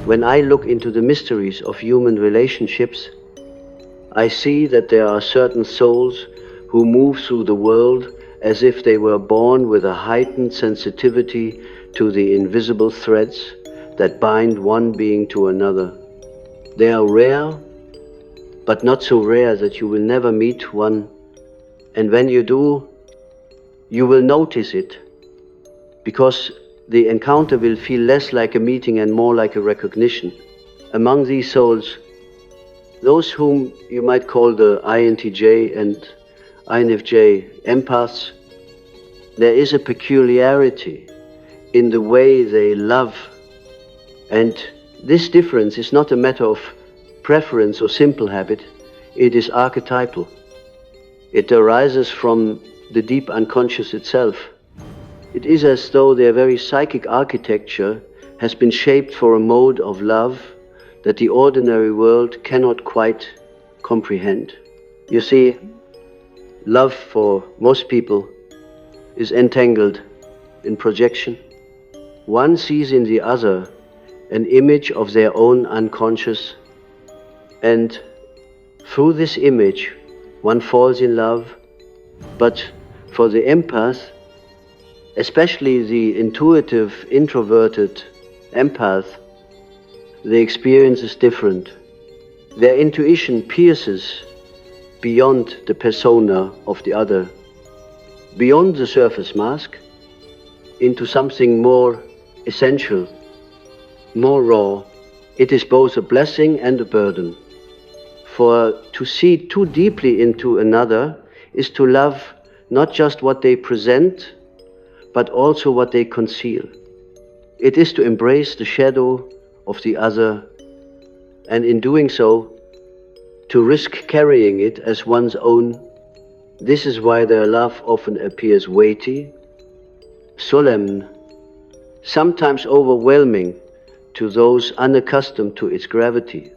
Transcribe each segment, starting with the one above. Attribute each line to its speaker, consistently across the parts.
Speaker 1: When I look into the mysteries of human relationships, I see that there are certain souls who move through the world as if they were born with a heightened sensitivity to the invisible threads that bind one being to another. They are rare, but not so rare that you will never meet one, and when you do, you will notice it, because the encounter will feel less like a meeting and more like a recognition. Among these souls, those whom you might call the INTJ and INFJ empaths, there is a peculiarity in the way they love, and this difference is not a matter of preference or simple habit, it is archetypal. It arises from the deep unconscious itself. It is as though their very psychic architecture has been shaped for a mode of love that the ordinary world cannot quite comprehend. You see, love for most people is entangled in projection. One sees in the other an image of their own unconscious, and through this image one falls in love. But for the empath, especially the intuitive, introverted empath, the experience is different. Their intuition pierces beyond the persona of the other, beyond the surface mask, into something more essential, more raw. It is both a blessing and a burden. For to see too deeply into another is to love not just what they present, but also what they conceal. It is to embrace the shadow of the other, and in doing so, to risk carrying it as one's own. This is why their love often appears weighty, solemn, sometimes overwhelming to those unaccustomed to its gravity.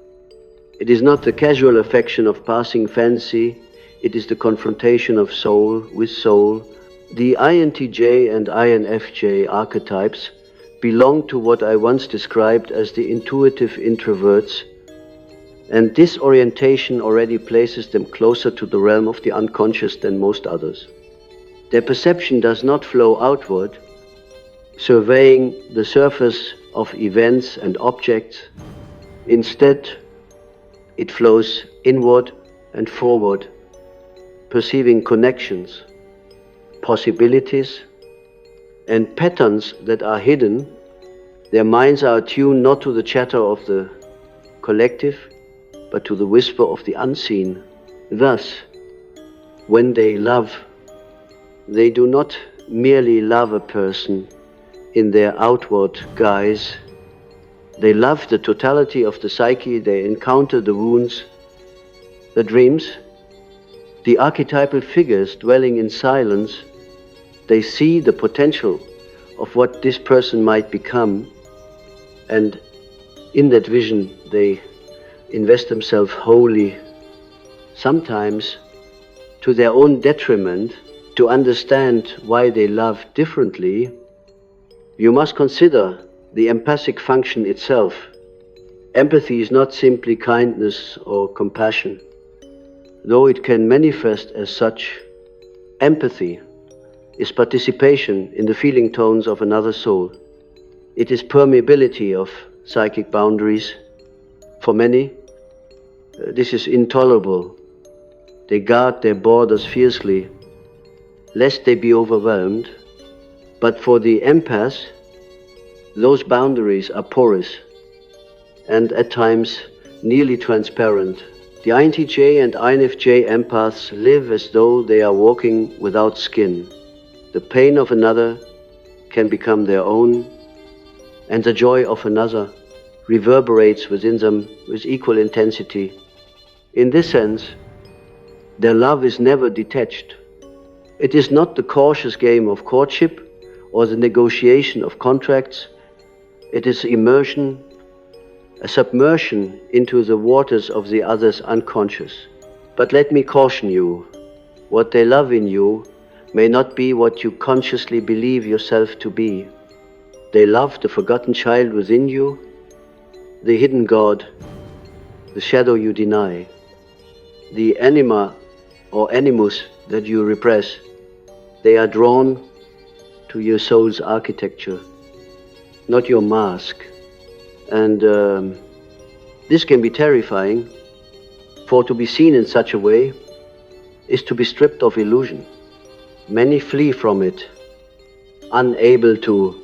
Speaker 1: It is not the casual affection of passing fancy, it is the confrontation of soul with soul. The INTJ and INFJ archetypes belong to what I once described as the intuitive introverts, and this orientation already places them closer to the realm of the unconscious than most others. Their perception does not flow outward, surveying the surface of events and objects. Instead, it flows inward and forward, perceiving connections, possibilities, and patterns that are hidden. Their minds are attuned not to the chatter of the collective, but to the whisper of the unseen. Thus, when they love, they do not merely love a person in their outward guise. They love the totality of the psyche. They encounter the wounds, the dreams, the archetypal figures dwelling in silence. They see the potential of what this person might become, and in that vision they invest themselves wholly, sometimes to their own detriment. To understand why they love differently, you must consider the empathic function itself. Empathy is not simply kindness or compassion, though it can manifest as such. Empathy is participation in the feeling tones of another soul. It is permeability of psychic boundaries. For many, this is intolerable. They guard their borders fiercely, lest they be overwhelmed. But for the empath, those boundaries are porous and at times nearly transparent. The INTJ and INFJ empaths live as though they are walking without skin. The pain of another can become their own, and the joy of another reverberates within them with equal intensity. In this sense, their love is never detached. It is not the cautious game of courtship or the negotiation of contracts. It is immersion, a submersion into the waters of the other's unconscious. But let me caution you, what they love in you may not be what you consciously believe yourself to be. They love the forgotten child within you, the hidden God, the shadow you deny, the anima or animus that you repress. They are drawn to your soul's architecture, not your mask. And this can be terrifying, for to be seen in such a way is to be stripped of illusion. Many flee from it, unable to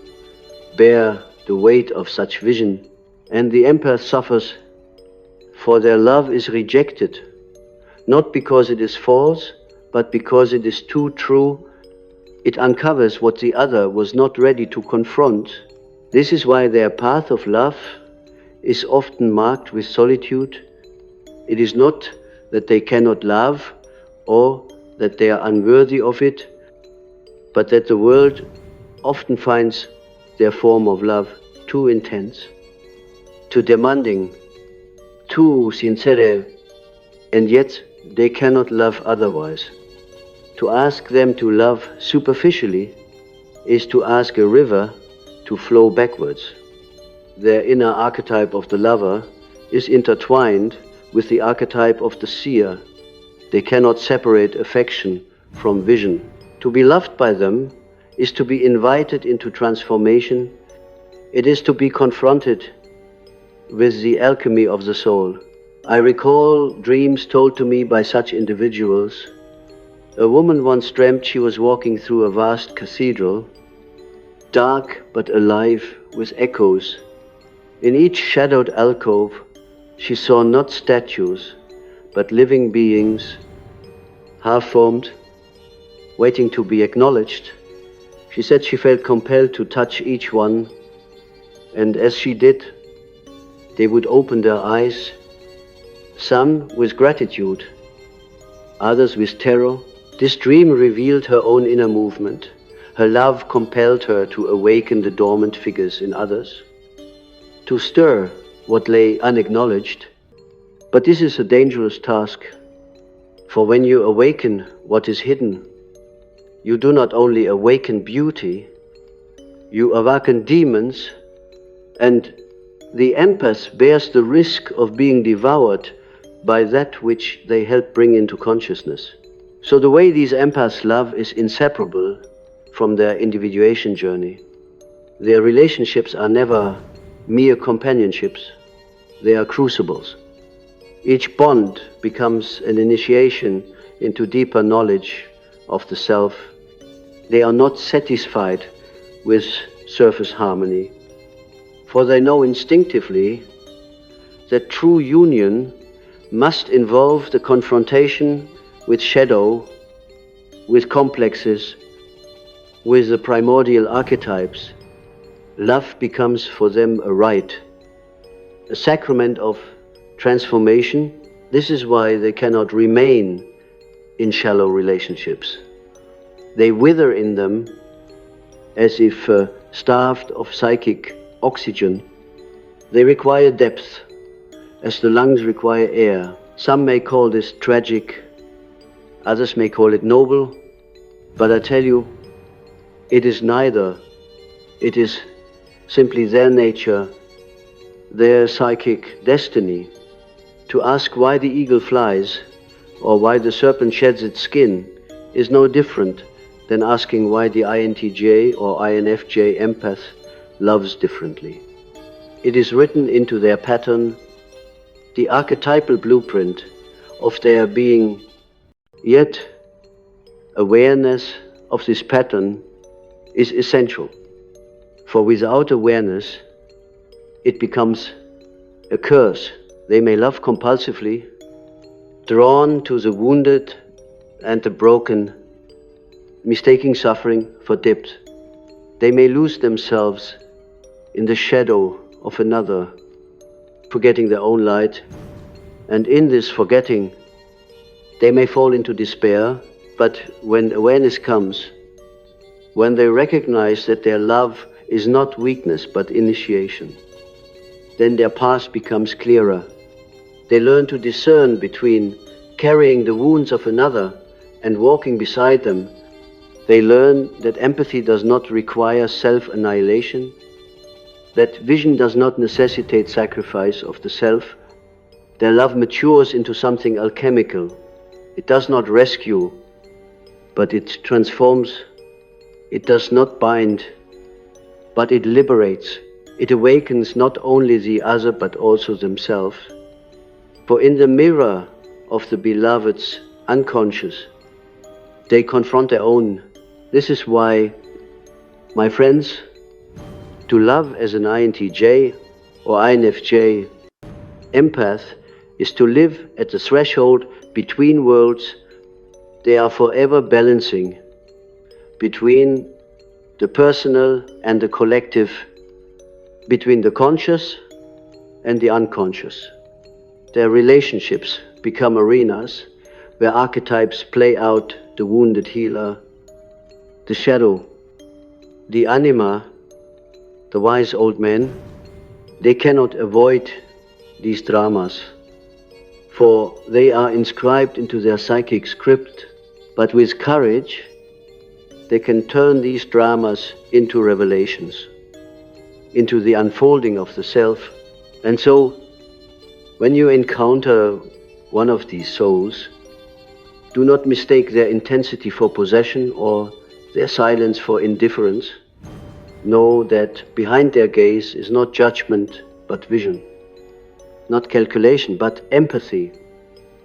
Speaker 1: bear the weight of such vision, and the empath suffers, for their love is rejected, not because it is false, but because it is too true. It uncovers what the other was not ready to confront. This is why their path of love is often marked with solitude. It is not that they cannot love or that they are unworthy of it, but that the world often finds their form of love too intense, too demanding, too sincere, and yet they cannot love otherwise. To ask them to love superficially is to ask a river to flow backwards. Their inner archetype of the lover is intertwined with the archetype of the seer. They cannot separate affection from vision. To be loved by them is to be invited into transformation. It is to be confronted with the alchemy of the soul. I recall dreams told to me by such individuals. A woman once dreamt she was walking through a vast cathedral, dark but alive with echoes. In each shadowed alcove, she saw not statues, but living beings, half-formed, waiting to be acknowledged. She said she felt compelled to touch each one, and as she did, they would open their eyes, some with gratitude, others with terror. This dream revealed her own inner movement. Her love compelled her to awaken the dormant figures in others, to stir what lay unacknowledged. But this is a dangerous task, for when you awaken what is hidden, you do not only awaken beauty, you awaken demons, and the empath bears the risk of being devoured by that which they help bring into consciousness. So the way these empaths love is inseparable from their individuation journey. Their relationships are never mere companionships, they are crucibles. Each bond becomes an initiation into deeper knowledge of the self. They are not satisfied with surface harmony, for they know instinctively that true union must involve the confrontation with shadow, with complexes, with the primordial archetypes. Love becomes for them a rite, a sacrament of transformation. This is why they cannot remain in shallow relationships. They wither in them as if starved of psychic oxygen. They require depth, as the lungs require air. Some may call this tragic, others may call it noble, but I tell you, it is neither. It is simply their nature, their psychic destiny. To ask why the eagle flies or why the serpent sheds its skin is no different than asking why the INTJ or INFJ empath loves differently. It is written into their pattern, the archetypal blueprint of their being. Yet, awareness of this pattern is essential, for without awareness, it becomes a curse. They may love compulsively, drawn to the wounded and the broken, mistaking suffering for depth. They may lose themselves in the shadow of another, forgetting their own light, and in this forgetting, they may fall into despair. But when awareness comes, when they recognize that their love is not weakness but initiation, then their path becomes clearer. They learn to discern between carrying the wounds of another and walking beside them. They learn that empathy does not require self-annihilation, that vision does not necessitate sacrifice of the self. Their love matures into something alchemical. It does not rescue, but it transforms. It does not bind, but it liberates. It awakens not only the other, but also themselves. For in the mirror of the beloved's unconscious, they confront their own. This is why, my friends, to love as an INTJ or INFJ empath is to live at the threshold between worlds. They are forever balancing between the personal and the collective, between the conscious and the unconscious. Their relationships become arenas where archetypes play out: the wounded healer, the shadow, the anima, the wise old man. They cannot avoid these dramas, for they are inscribed into their psychic script, but with courage they can turn these dramas into revelations, into the unfolding of the self. And so, when you encounter one of these souls, do not mistake their intensity for possession or their silence for indifference. Know that behind their gaze is not judgment, but vision. Not calculation, but empathy.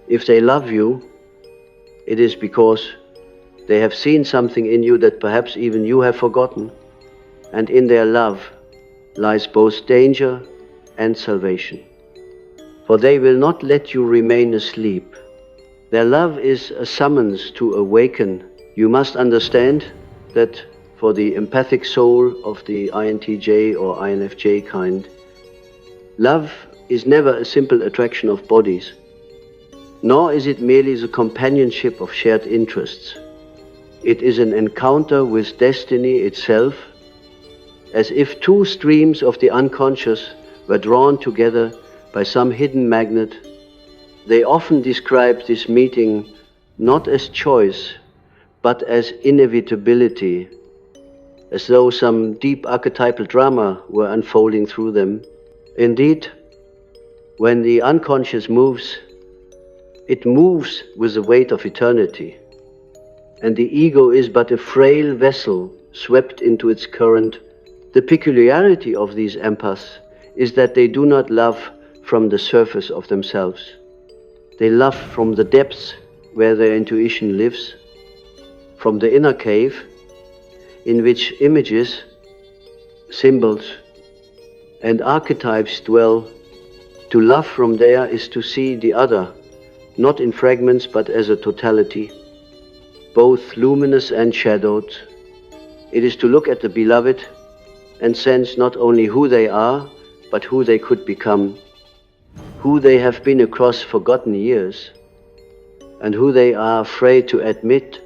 Speaker 1: If they love you, it is because they have seen something in you that perhaps even you have forgotten, and in their love lies both danger and salvation. For they will not let you remain asleep. Their love is a summons to awaken. You must understand that for the empathic soul of the INTJ or INFJ kind, love is never a simple attraction of bodies, nor is it merely the companionship of shared interests. It is an encounter with destiny itself, as if two streams of the unconscious were drawn together by some hidden magnet. They often describe this meeting not as choice, but as inevitability, as though some deep archetypal drama were unfolding through them. Indeed, when the unconscious moves, it moves with the weight of eternity, and the ego is but a frail vessel swept into its current. The peculiarity of these empaths is that they do not love from the surface of themselves. They love from the depths where their intuition lives, from the inner cave in which images, symbols, and archetypes dwell. To love from there is to see the other, not in fragments but as a totality, both luminous and shadowed. It is to look at the beloved and sense not only who they are, but who they could become, who they have been across forgotten years, and who they are afraid to admit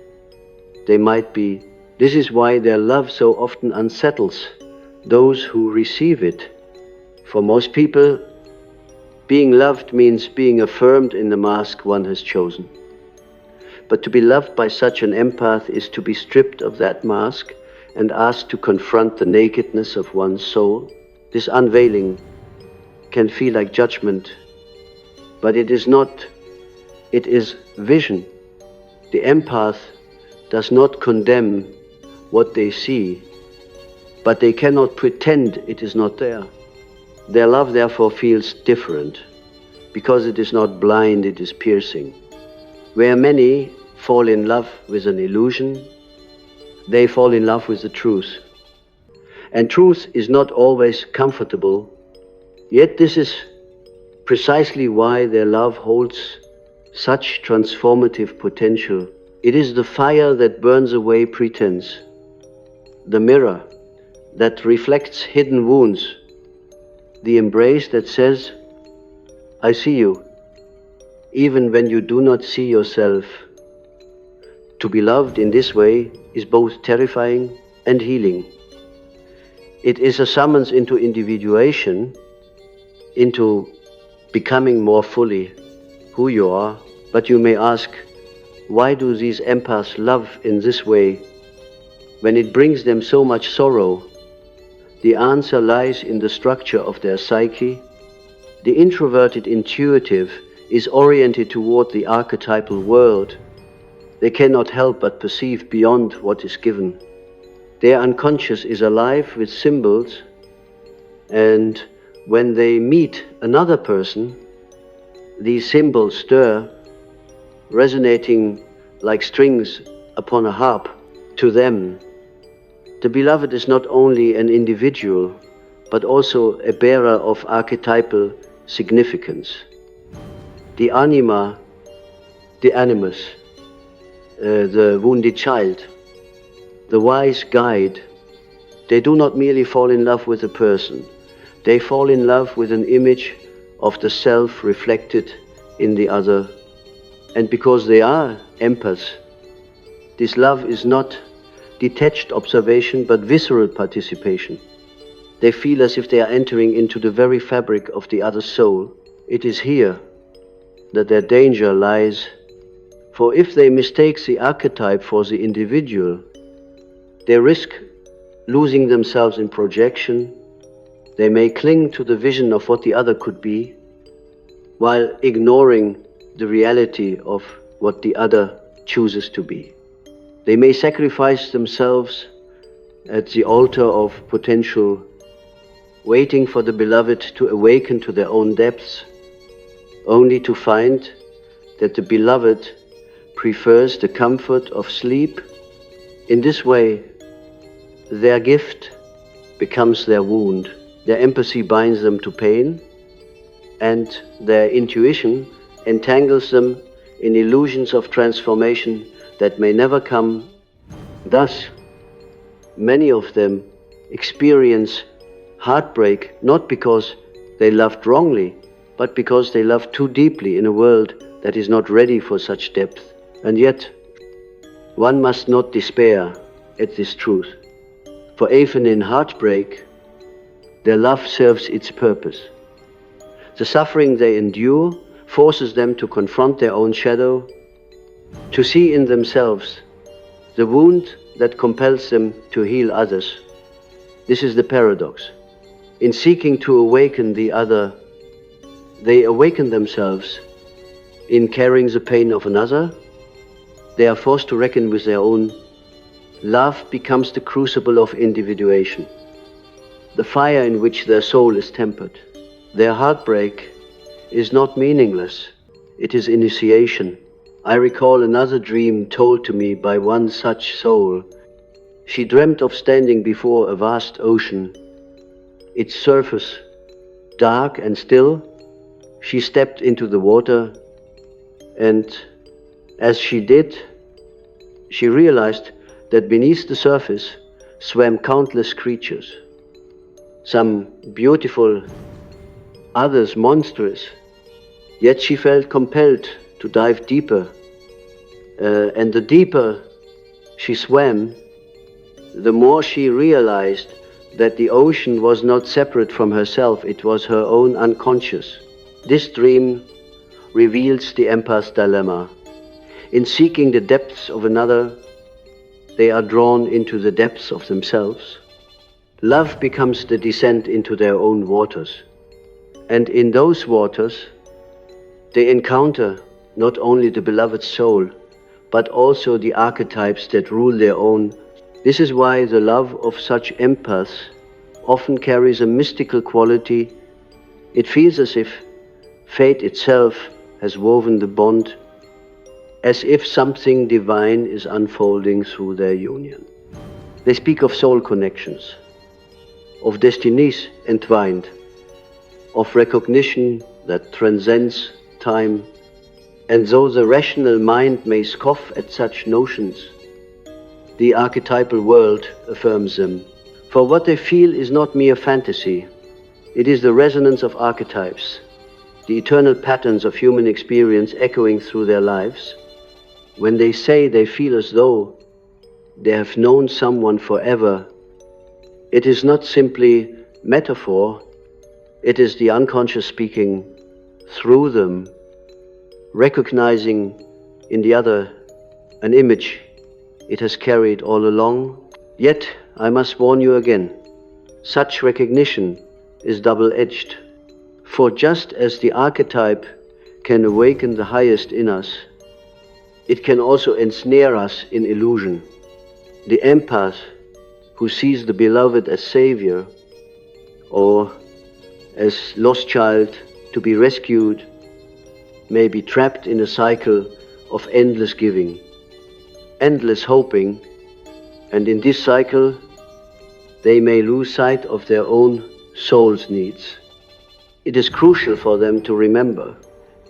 Speaker 1: they might be. This is why their love so often unsettles those who receive it. For most people, being loved means being affirmed in the mask one has chosen. But to be loved by such an empath is to be stripped of that mask and asked to confront the nakedness of one's soul. This unveiling can feel like judgment, but it is not. It is vision. The empath does not condemn what they see, but they cannot pretend it is not there. Their love therefore feels different, because it is not blind, it is piercing. Where many fall in love with an illusion, they fall in love with the truth. And truth is not always comfortable, yet this is precisely why their love holds such transformative potential. It is the fire that burns away pretense, the mirror that reflects hidden wounds, the embrace that says, I see you, even when you do not see yourself. To be loved in this way is both terrifying and healing. It is a summons into individuation, into becoming more fully who you are. But you may ask, why do these empaths love in this way when it brings them so much sorrow? The answer lies in the structure of their psyche. The introverted intuitive is oriented toward the archetypal world. They cannot help but perceive beyond what is given. Their unconscious is alive with symbols, and when they meet another person, these symbols stir, resonating like strings upon a harp to them. The beloved is not only an individual, but also a bearer of archetypal significance. The Anima, the Animus, the wounded child, the wise guide, they do not merely fall in love with a person, they fall in love with an image of the self reflected in the other. And because they are empaths, this love is not detached observation but visceral participation. They feel as if they are entering into the very fabric of the other's soul. It is here that their danger lies, for if they mistake the archetype for the individual, they risk losing themselves in projection. They may cling to the vision of what the other could be, while ignoring the reality of what the other chooses to be. They may sacrifice themselves at the altar of potential, waiting for the beloved to awaken to their own depths, only to find that the beloved prefers the comfort of sleep. In this way, their gift becomes their wound. Their empathy binds them to pain, and their intuition entangles them in illusions of transformation that may never come. Thus, many of them experience heartbreak not because they loved wrongly, but because they loved too deeply in a world that is not ready for such depth. And yet, one must not despair at this truth, for even in heartbreak, their love serves its purpose. The suffering they endure forces them to confront their own shadow, to see in themselves the wound that compels them to heal others. This is the paradox. In seeking to awaken the other, they awaken themselves. In carrying the pain of another, they are forced to reckon with their own. Love becomes the crucible of individuation, the fire in which their soul is tempered. Their heartbreak is not meaningless, it is initiation. I recall another dream told to me by one such soul. She dreamt of standing before a vast ocean, its surface dark and still. She stepped into the water, and as she did, she realized that beneath the surface swam countless creatures, some beautiful, others monstrous. Yet she felt compelled to dive deeper, and the deeper she swam, the more she realized that the ocean was not separate from herself, it was her own unconscious. This dream reveals the empath's dilemma. In seeking the depths of another, they are drawn into the depths of themselves. Love becomes the descent into their own waters. And in those waters, they encounter not only the beloved soul, but also the archetypes that rule their own. This is why the love of such empaths often carries a mystical quality. It feels as if fate itself has woven the bond, as if something divine is unfolding through their union. They speak of soul connections, of destinies entwined, of recognition that transcends time. And though the rational mind may scoff at such notions, the archetypal world affirms them. For what they feel is not mere fantasy, it is the resonance of archetypes, the eternal patterns of human experience echoing through their lives. When they say they feel as though they have known someone forever, it is not simply metaphor, it is the unconscious speaking through them, recognizing in the other an image it has carried all along. Yet I must warn you again, Such recognition is double-edged, for just as the archetype can awaken the highest in us, it can also ensnare us in illusion. The empath who sees the beloved as savior or as lost child to be rescued may be trapped in a cycle of endless giving, endless hoping, and in this cycle they may lose sight of their own soul's needs. It is crucial for them to remember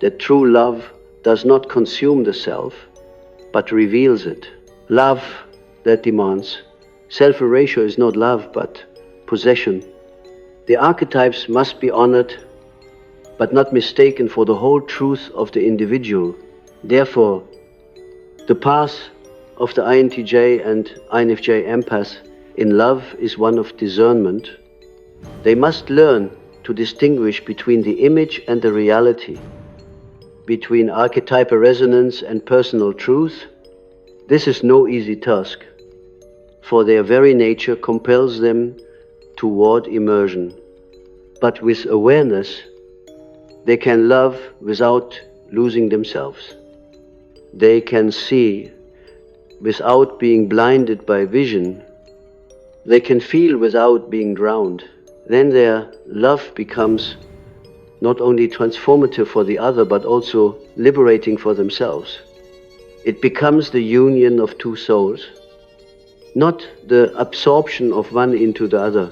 Speaker 1: that true love does not consume the self, but reveals it. Love that demands self-erasure is not love, but possession. The archetypes must be honored, but not mistaken for the whole truth of the individual. Therefore, the path of the INTJ and INFJ empaths in love is one of discernment. They must learn to distinguish between the image and the reality, between archetypal resonance and personal truth. This is no easy task, for their very nature compels them toward immersion. But with awareness, they can love without losing themselves. They can see without being blinded by vision. They can feel without being drowned. Then their love becomes not only transformative for the other, but also liberating for themselves. It becomes the union of two souls, not the absorption of one into the other.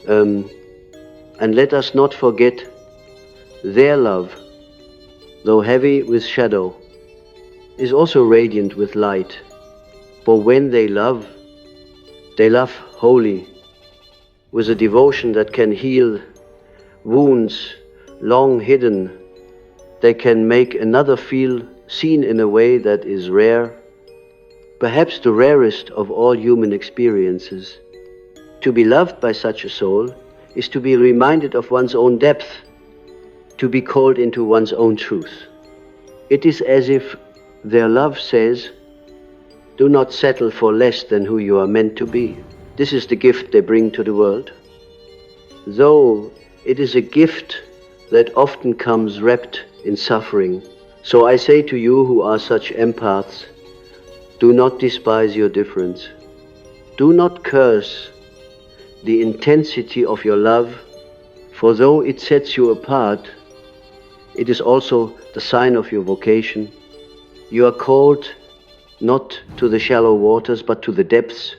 Speaker 1: And let us not forget their love, though heavy with shadow, is also radiant with light. For when they love wholly, with a devotion that can heal wounds long hidden. They can make another feel seen in a way that is rare, perhaps the rarest of all human experiences. To be loved by such a soul is to be reminded of one's own depth, to be called into one's own truth. It is as if their love says, do not settle for less than who you are meant to be. This is the gift they bring to the world. Though it is a gift that often comes wrapped in suffering. So I say to you who are such empaths, do not despise your difference. Do not curse the intensity of your love, for though it sets you apart, it is also the sign of your vocation. You are called not to the shallow waters, but to the depths.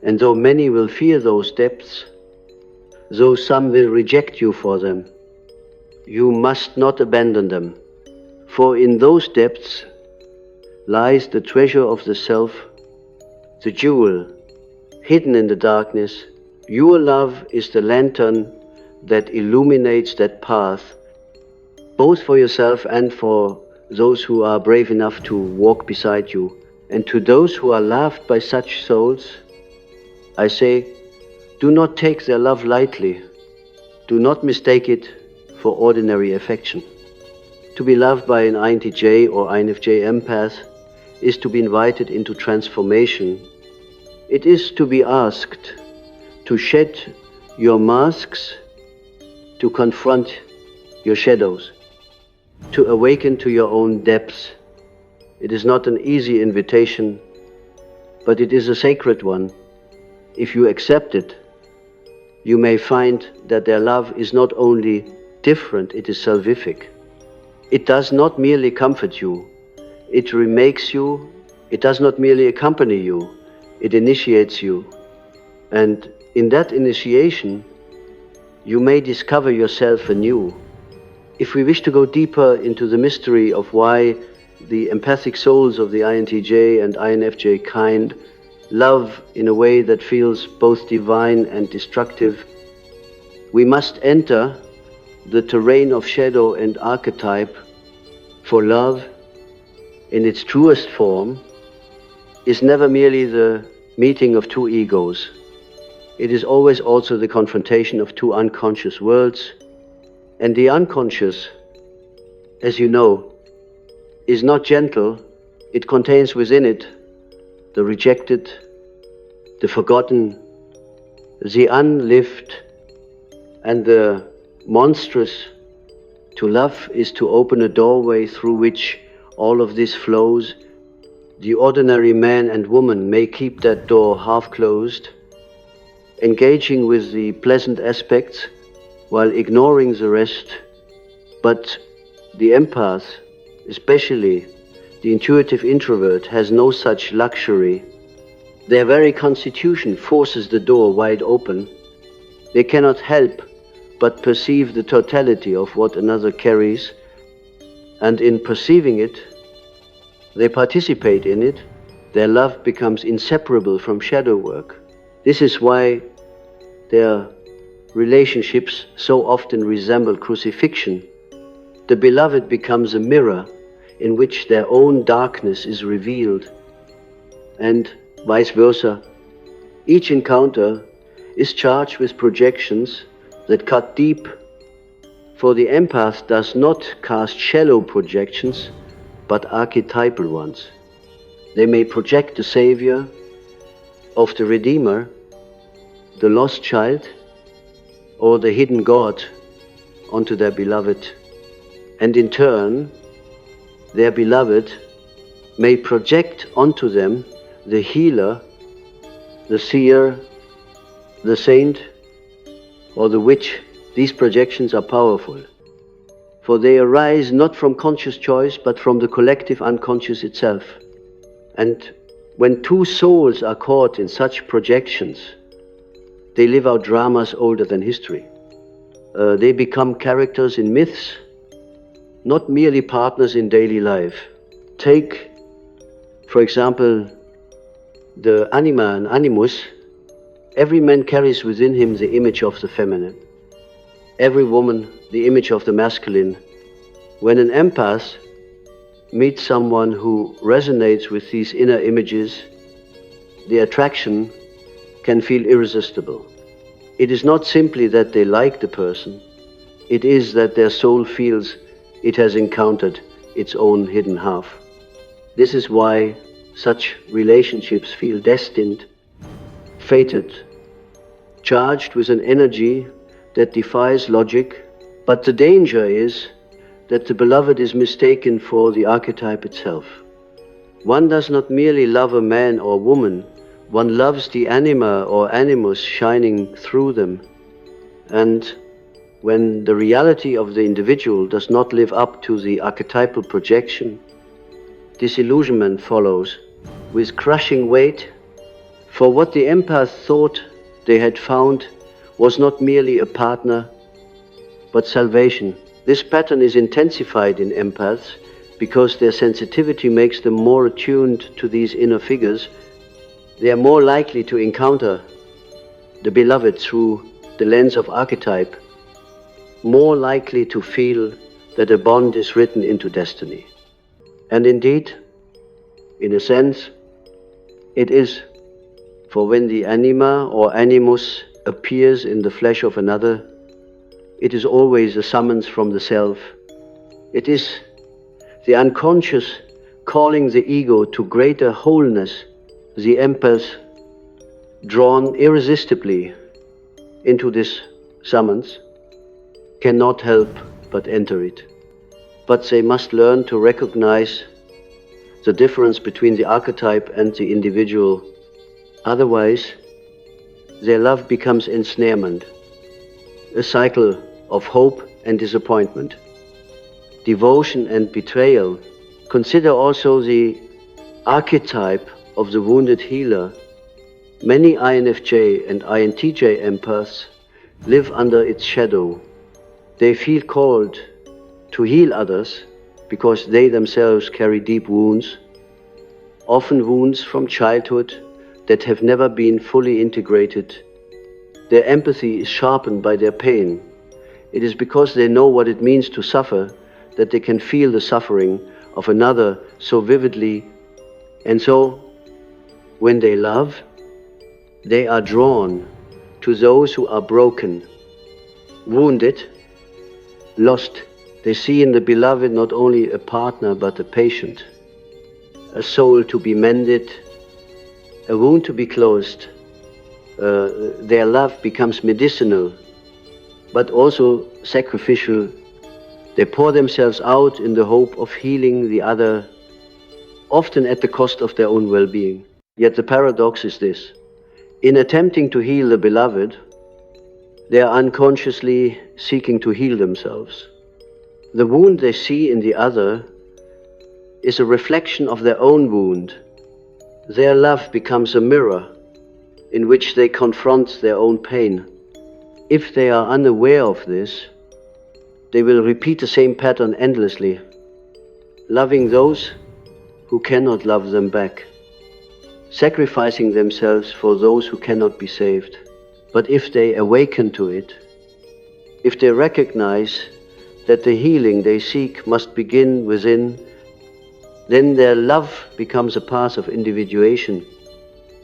Speaker 1: And though many will fear those depths, though some will reject you for them, you must not abandon them. For in those depths lies the treasure of the self, the jewel hidden in the darkness. Your love is the lantern that illuminates that path, both for yourself and for those who are brave enough to walk beside you. And to those who are loved by such souls, I say, do not take their love lightly. Do not mistake it for ordinary affection. To be loved by an INTJ or INFJ empath is to be invited into transformation. It is to be asked to shed your masks, to confront your shadows, to awaken to your own depths. It is not an easy invitation, but it is a sacred one. If you accept it, you may find that their love is not only different, it is salvific. It does not merely comfort you, it remakes you. It does not merely accompany you, it initiates you. And in that initiation, you may discover yourself anew. If we wish to go deeper into the mystery of why the empathic souls of the INTJ and INFJ kind love in a way that feels both divine and destructive, we must enter the terrain of shadow and archetype. For love, in its truest form, is never merely the meeting of two egos. It is always also the confrontation of two unconscious worlds. And the unconscious, as you know, is not gentle. It contains within it the rejected, the forgotten, the unlived and the monstrous. To love is to open a doorway through which all of this flows. The ordinary man and woman may keep that door half closed, engaging with the pleasant aspects while ignoring the rest. But the empath, especially the intuitive introvert, has no such luxury. Their very constitution forces the door wide open. They cannot help but perceive the totality of what another carries, and in perceiving it, they participate in it. Their love becomes inseparable from shadow work. This is why their relationships so often resemble crucifixion. The beloved becomes a mirror in which their own darkness is revealed, and vice versa. Each encounter is charged with projections that cut deep, for the empath does not cast shallow projections, but archetypal ones. They may project the savior of the Redeemer, the lost child, or the hidden God onto their beloved. And in turn, their beloved may project onto them the healer, the seer, the saint, or the witch. These projections are powerful, for they arise not from conscious choice, but from the collective unconscious itself. And when two souls are caught in such projections, they live out dramas older than history. They become characters in myths, not merely partners in daily life. Take, for example, the Anima and Animus. Every man carries within him the image of the feminine. Every woman, the image of the masculine. When an empath meets someone who resonates with these inner images, the attraction can feel irresistible. It is not simply that they like the person, it is that their soul feels it has encountered its own hidden half. This is why such relationships feel destined, fated, charged with an energy that defies logic. But the danger is that the beloved is mistaken for the archetype itself. One does not merely love a man or woman, one loves the anima or animus shining through them. And when the reality of the individual does not live up to the archetypal projection, disillusionment follows with crushing weight. For what the empath thought they had found was not merely a partner, but salvation. This pattern is intensified in empaths because their sensitivity makes them more attuned to these inner figures. They are more likely to encounter the beloved through the lens of archetype, more likely to feel that a bond is written into destiny. And indeed, in a sense, it is. For when the anima or animus appears in the flesh of another, it is always a summons from the self. It is the unconscious calling the ego to greater wholeness. The empath, drawn irresistibly into this summons, cannot help but enter it. But they must learn to recognize the difference between the archetype and the individual. Otherwise, their love becomes ensnarement, a cycle of hope and disappointment, devotion and betrayal. Consider also the archetype of the wounded healer. Many INFJ and INTJ empaths live under its shadow. They feel called to heal others because they themselves carry deep wounds, often wounds from childhood that have never been fully integrated. Their empathy is sharpened by their pain. It is because they know what it means to suffer that they can feel the suffering of another so vividly. And so, when they love, they are drawn to those who are broken, wounded, lost. They see in the beloved not only a partner but a patient, a soul to be mended, a wound to be closed, their love becomes medicinal, but also sacrificial. They pour themselves out in the hope of healing the other, often at the cost of their own well-being. Yet the paradox is this: in attempting to heal the beloved, they are unconsciously seeking to heal themselves. The wound they see in the other is a reflection of their own wound. Their love becomes a mirror in which they confront their own pain. If they are unaware of this, they will repeat the same pattern endlessly, loving those who cannot love them back, sacrificing themselves for those who cannot be saved. But if they awaken to it, if they recognize that the healing they seek must begin within, then their love becomes a path of individuation.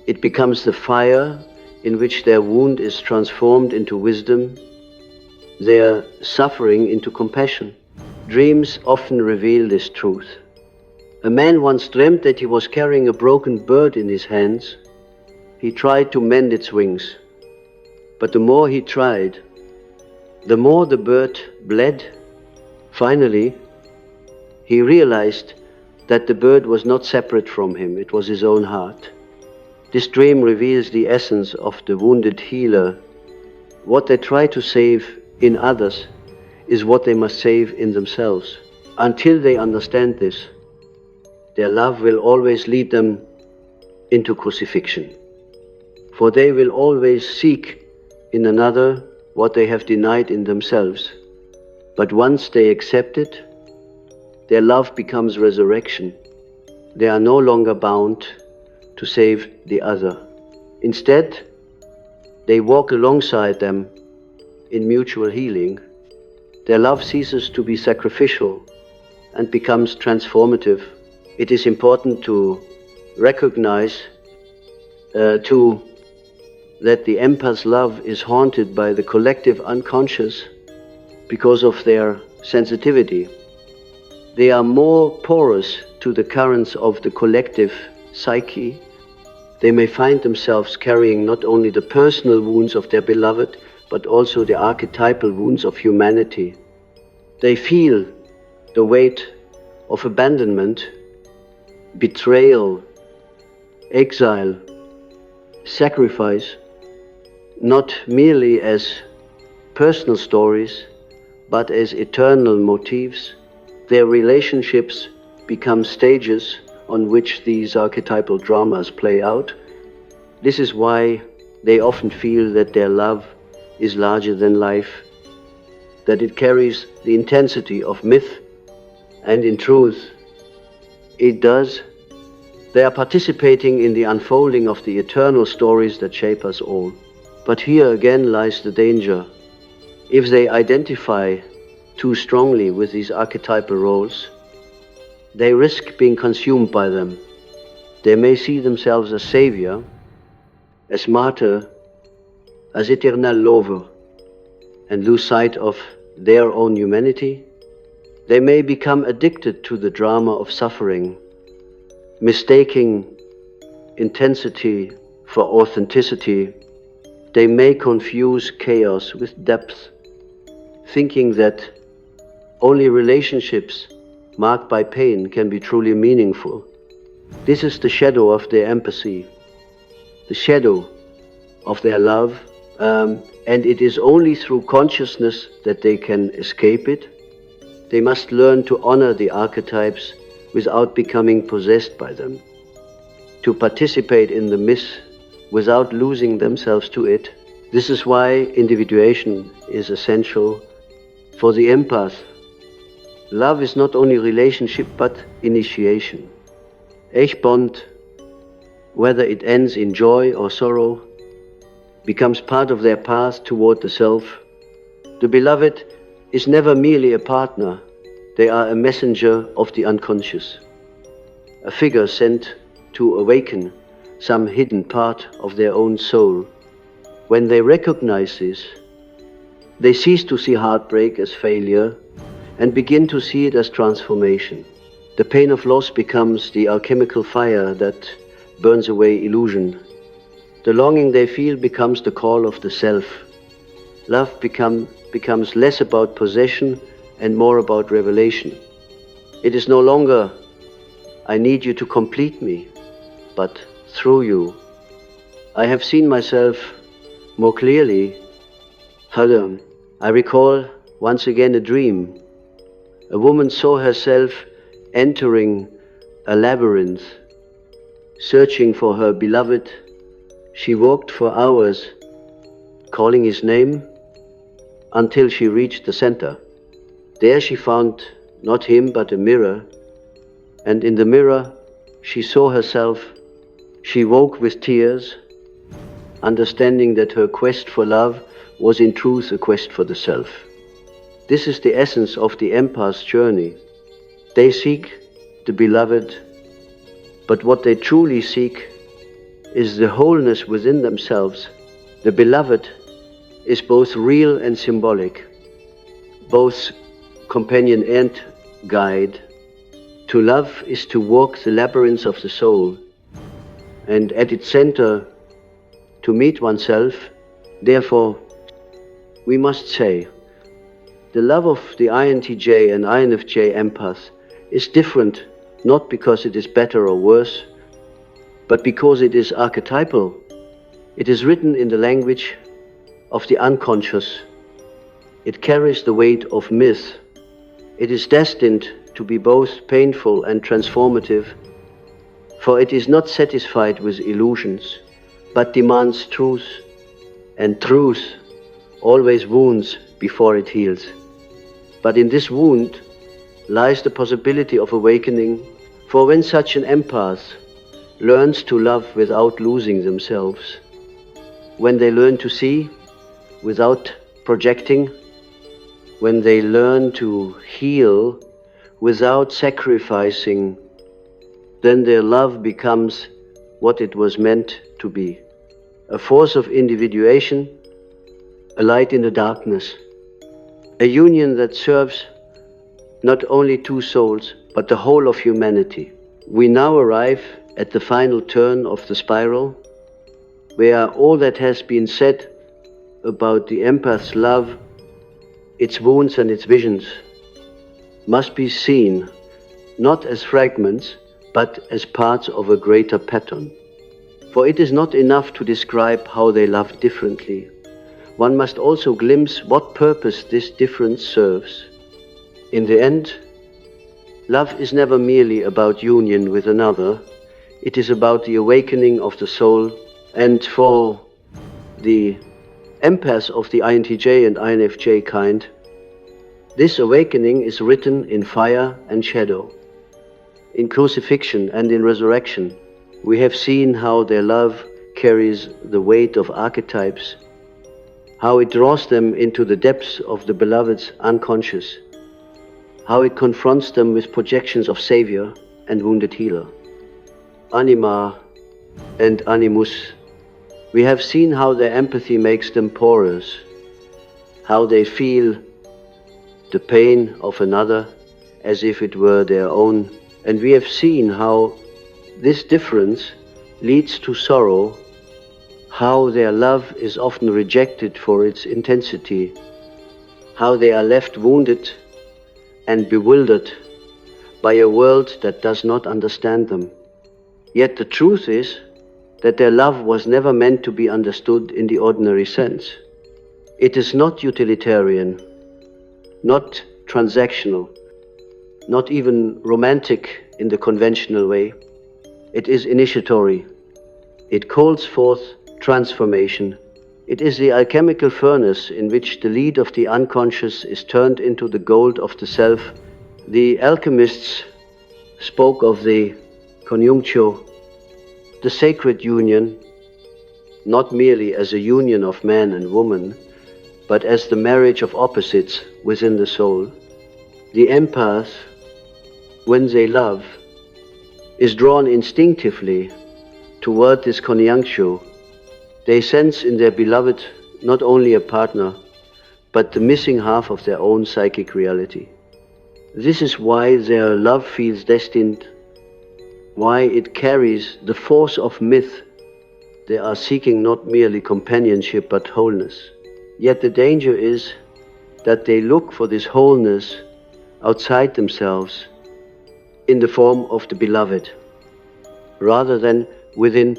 Speaker 1: It becomes the fire in which their wound is transformed into wisdom, their suffering into compassion. Dreams often reveal this truth. A man once dreamt that he was carrying a broken bird in his hands. He tried to mend its wings, but the more he tried, the more the bird bled. Finally, he realized that the bird was not separate from him, it was his own heart. This dream reveals the essence of the wounded healer. What they try to save in others is what they must save in themselves. Until they understand this, their love will always lead them into crucifixion. For they will always seek in another what they have denied in themselves. But once they accept it, their love becomes resurrection. They are no longer bound to save the other. Instead, they walk alongside them in mutual healing. Their love ceases to be sacrificial and becomes transformative. It is important to recognize that the empath's love is haunted by the collective unconscious because of their sensitivity. They are more porous to the currents of the collective psyche. They may find themselves carrying not only the personal wounds of their beloved, but also the archetypal wounds of humanity. They feel the weight of abandonment, betrayal, exile, sacrifice, not merely as personal stories, but as eternal motifs. Their relationships become stages on which these archetypal dramas play out. This is why they often feel that their love is larger than life, that it carries the intensity of myth, and in truth, it does. They are participating in the unfolding of the eternal stories that shape us all. But here again lies the danger. If they identify too strongly with these archetypal roles, they risk being consumed by them. They may see themselves as savior, as martyr, as eternal lover, and lose sight of their own humanity. They may become addicted to the drama of suffering, mistaking intensity for authenticity. They may confuse chaos with depth, thinking that only relationships marked by pain can be truly meaningful. This is the shadow of their empathy, the shadow of their love, and it is only through consciousness that they can escape it. They must learn to honor the archetypes without becoming possessed by them, to participate in the myth without losing themselves to it. This is why individuation is essential for the empath. Love is not only relationship, but initiation. Each bond, whether it ends in joy or sorrow, becomes part of their path toward the self. The beloved is never merely a partner. They are a messenger of the unconscious, a figure sent to awaken some hidden part of their own soul. When they recognize this, they cease to see heartbreak as failure and begin to see it as transformation. The pain of loss becomes the alchemical fire that burns away illusion. The longing they feel becomes the call of the self. Love becomes less about possession and more about revelation. It is no longer, I need you to complete me, but through you. I have seen myself more clearly. I recall once again a dream. A woman saw herself entering a labyrinth, searching for her beloved. She walked for hours, calling his name, until she reached the center. There she found not him but a mirror, and in the mirror she saw herself. She woke with tears, understanding that her quest for love was in truth a quest for the self. This is the essence of the empath's journey. They seek the beloved, but what they truly seek is the wholeness within themselves. The beloved is both real and symbolic, both companion and guide. To love is to walk the labyrinth of the soul, and at its center, to meet oneself. Therefore, we must say, the love of the INTJ and INFJ empath is different, not because it is better or worse, but because it is archetypal. It is written in the language of the unconscious. It carries the weight of myth. It is destined to be both painful and transformative, for it is not satisfied with illusions, but demands truth, and truth always wounds before it heals. But in this wound lies the possibility of awakening, for when such an empath learns to love without losing themselves, when they learn to see without projecting, when they learn to heal without sacrificing, then their love becomes what it was meant to be. A force of individuation, a light in the darkness, a union that serves not only two souls, but the whole of humanity. We now arrive at the final turn of the spiral, where all that has been said about the empath's love, its wounds and its visions, must be seen not as fragments, but as parts of a greater pattern. For it is not enough to describe how they love differently. One must also glimpse what purpose this difference serves. In the end, love is never merely about union with another. It is about the awakening of the soul. And for the empaths of the INTJ and INFJ kind, this awakening is written in fire and shadow, in crucifixion and in resurrection. We have seen how their love carries the weight of archetypes, how it draws them into the depths of the beloved's unconscious, how it confronts them with projections of savior and wounded healer. Anima and Animus. We have seen how their empathy makes them porous, how they feel the pain of another as if it were their own. And we have seen how this difference leads to sorrow, how their love is often rejected for its intensity, how they are left wounded and bewildered by a world that does not understand them. Yet the truth is that their love was never meant to be understood in the ordinary sense. It is not utilitarian, not transactional, not even romantic in the conventional way. It is initiatory. It calls forth transformation. It is the alchemical furnace in which the lead of the unconscious is turned into the gold of the self. The alchemists spoke of the conjunctio, the sacred union, not merely as a union of man and woman, but as the marriage of opposites within the soul. The empath, when they love, is drawn instinctively toward this conjunctio. They sense in their beloved not only a partner, but the missing half of their own psychic reality. This is why their love feels destined, why it carries the force of myth, They are seeking not merely companionship but wholeness. Yet the danger is that they look for this wholeness outside themselves in the form of the beloved, rather than within.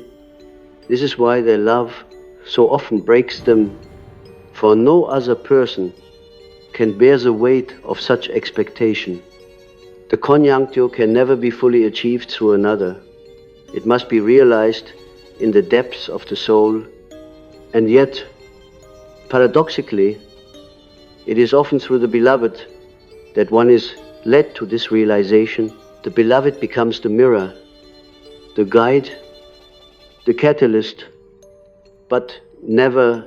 Speaker 1: This is why their love so often breaks them, for no other person can bear the weight of such expectation. The conjuncture can never be fully achieved through another. It must be realized in the depths of the soul, and yet, paradoxically, it is often through the beloved that one is led to this realization. The beloved becomes the mirror, the guide, the catalyst, but never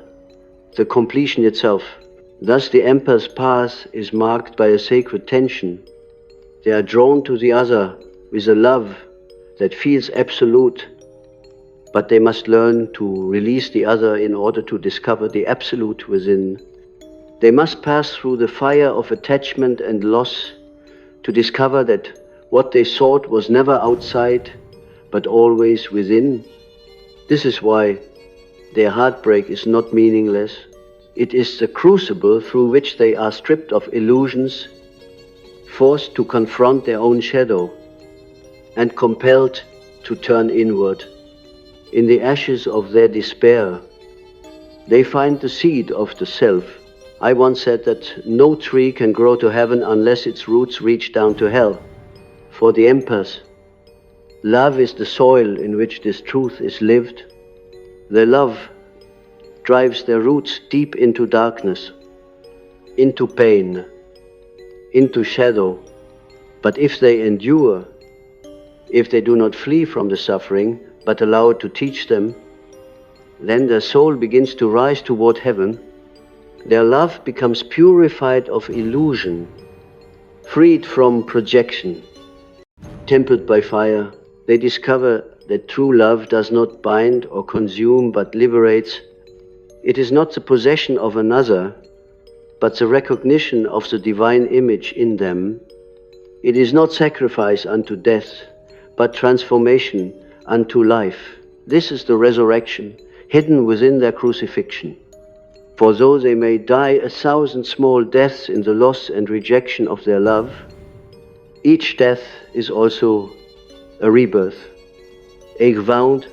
Speaker 1: the completion itself. Thus the empath's path is marked by a sacred tension. They are drawn to the other with a love that feels absolute, but they must learn to release the other in order to discover the absolute within. They must pass through the fire of attachment and loss to discover that what they sought was never outside, but always within. This is why their heartbreak is not meaningless. It is the crucible through which they are stripped of illusions, forced to confront their own shadow, and compelled to turn inward. In the ashes of their despair, they find the seed of the self. I once said that no tree can grow to heaven unless its roots reach down to hell. For the empath, love is the soil in which this truth is lived. Their love drives their roots deep into darkness, into pain, into shadow. But if they endure, if they do not flee from the suffering, but allow it to teach them, then their soul begins to rise toward heaven. Their love becomes purified of illusion, freed from projection. Tempered by fire, they discover that true love does not bind or consume, but liberates. It is not the possession of another, but the recognition of the divine image in them. It is not sacrifice unto death, but transformation unto life. This is the resurrection, hidden within their crucifixion. For though they may die 1,000 small deaths in the loss and rejection of their love, each death is also a rebirth. A wound,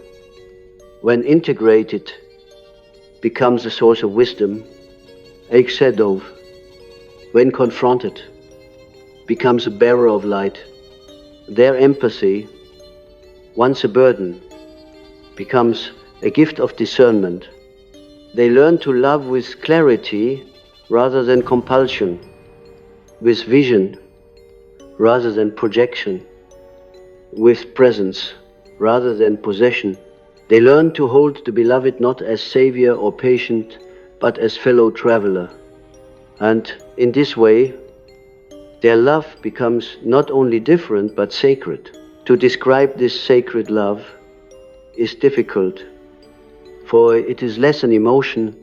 Speaker 1: when integrated, becomes a source of wisdom. A shadow, when confronted, becomes a bearer of light. Their empathy, once a burden, becomes a gift of discernment. They learn to love with clarity rather than compulsion, with vision rather than projection, with presence rather than possession. They learn to hold the beloved not as savior or patient, but as fellow traveler. And in this way, their love becomes not only different, but sacred. To describe this sacred love is difficult, for it is less an emotion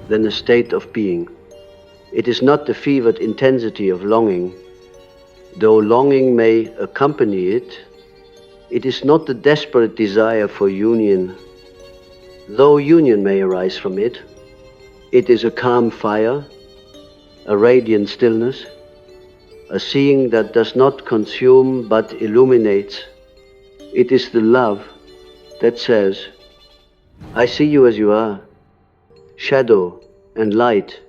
Speaker 1: than a state of being. It is not the fevered intensity of longing. Though longing may accompany it, it is not the desperate desire for union. Though union may arise from it, it is a calm fire, a radiant stillness, a seeing that does not consume but illuminates. It is the love that says, I see you as you are, shadow and light,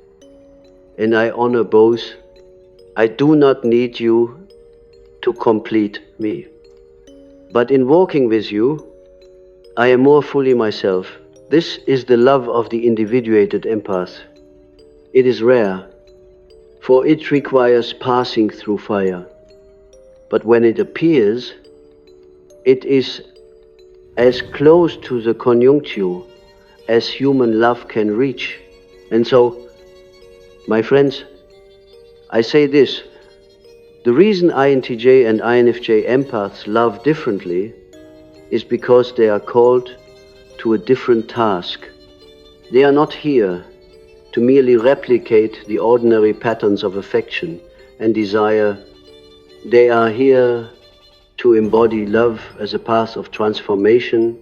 Speaker 1: and I honor both. I do not need you to complete me. But in walking with you, I am more fully myself. This is the love of the individuated empath. It is rare, for it requires passing through fire. But when it appears, it is as close to the conjuncture as human love can reach. And so, my friends, I say this: the reason INTJ and INFJ empaths love differently is because they are called to a different task. They are not here to merely replicate the ordinary patterns of affection and desire. They are here to embody love as a path of transformation.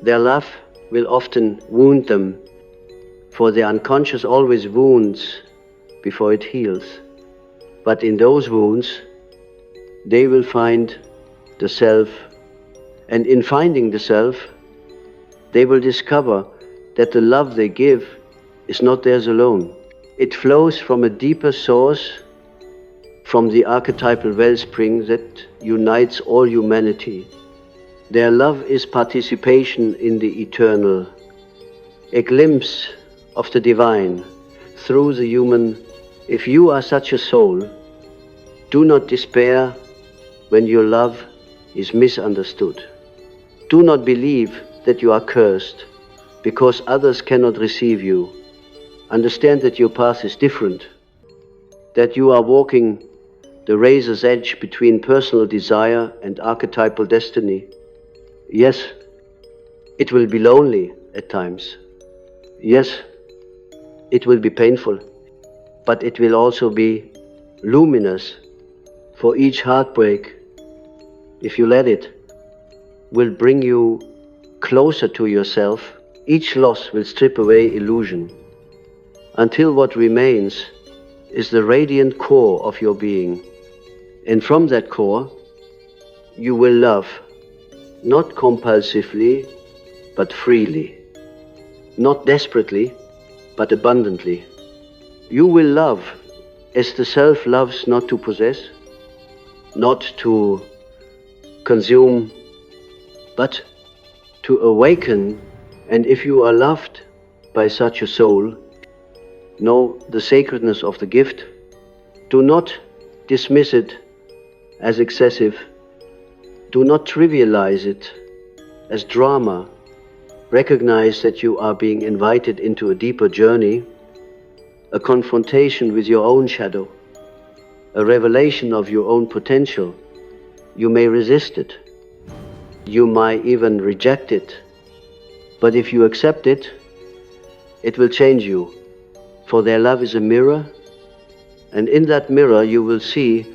Speaker 1: Their love will often wound them, for the unconscious always wounds before it heals. But in those wounds, they will find the self, and in finding the self, they will discover that the love they give is not theirs alone. It flows from a deeper source, from the archetypal wellspring that unites all humanity. Their love is participation in the eternal, a glimpse of the divine through the human. If you are such a soul, do not despair when your love is misunderstood. Do not believe that you are cursed because others cannot receive you. Understand that your path is different, that you are walking the razor's edge between personal desire and archetypal destiny. Yes, it will be lonely at times. Yes, it will be painful, but it will also be luminous, for each heartbreak, if you let it, will bring you closer to yourself. Each loss will strip away illusion, until what remains is the radiant core of your being. And from that core, you will love, not compulsively, but freely. Not desperately, but abundantly. You will love as the self loves not to possess, not to consume, but to awaken. And if you are loved by such a soul, know the sacredness of the gift. Do not dismiss it as excessive. Do not trivialize it as drama. Recognize that you are being invited into a deeper journey, a confrontation with your own shadow, a revelation of your own potential. You may resist it. You might even reject it. But if you accept it, it will change you. For their love is a mirror, and in that mirror you will see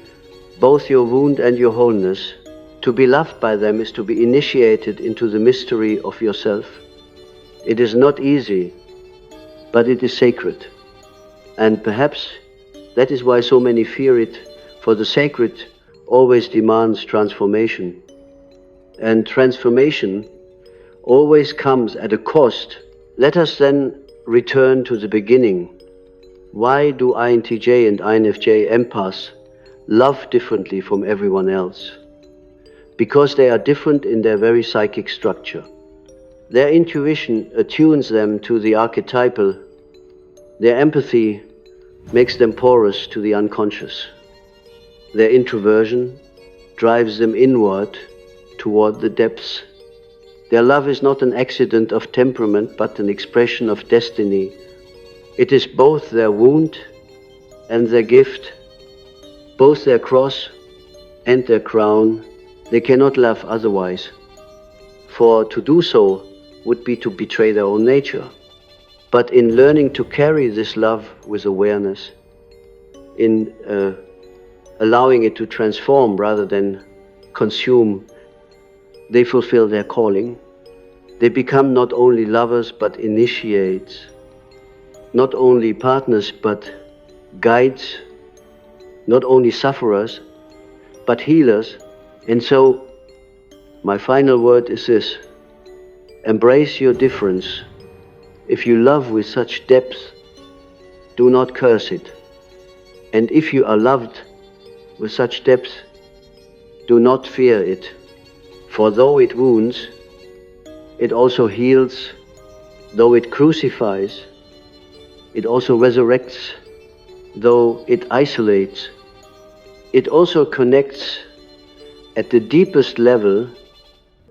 Speaker 1: both your wound and your wholeness. To be loved by them is to be initiated into the mystery of yourself. It is not easy, but it is sacred. And perhaps that is why so many fear it, for the sacred always demands transformation. And transformation always comes at a cost. Let us then return to the beginning. Why do INTJ and INFJ empaths love differently from everyone else? Because they are different in their very psychic structure. Their intuition attunes them to the archetypal. Their empathy makes them porous to the unconscious. Their introversion drives them inward toward the depths. Their love is not an accident of temperament, but an expression of destiny. It is both their wound and their gift, both their cross and their crown. They cannot love otherwise, for to do so would be to betray their own nature. But in learning to carry this love with awareness, in allowing it to transform rather than consume, they fulfill their calling. They become not only lovers but initiates, not only partners but guides, not only sufferers but healers. And so, my final word is this: embrace your difference. If you love with such depth, do not curse it. And if you are loved with such depth, do not fear it. For though it wounds, it also heals. Though it crucifies, it also resurrects. Though it isolates, it also connects. At the deepest level,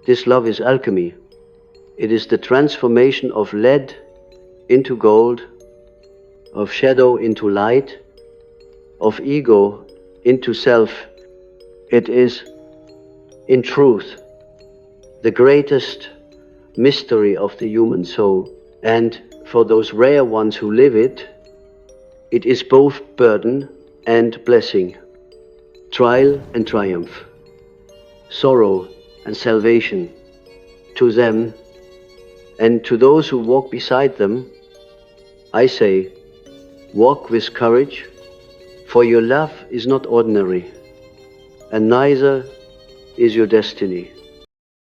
Speaker 1: this love is alchemy. It is the transformation of lead into gold, of shadow into light, of ego into self. It is, in truth, the greatest mystery of the human soul. And for those rare ones who live it, it is both burden and blessing, trial and triumph, sorrow and salvation. To them, And to those who walk beside them, I say, walk with courage, for your love is not ordinary, and neither is your destiny.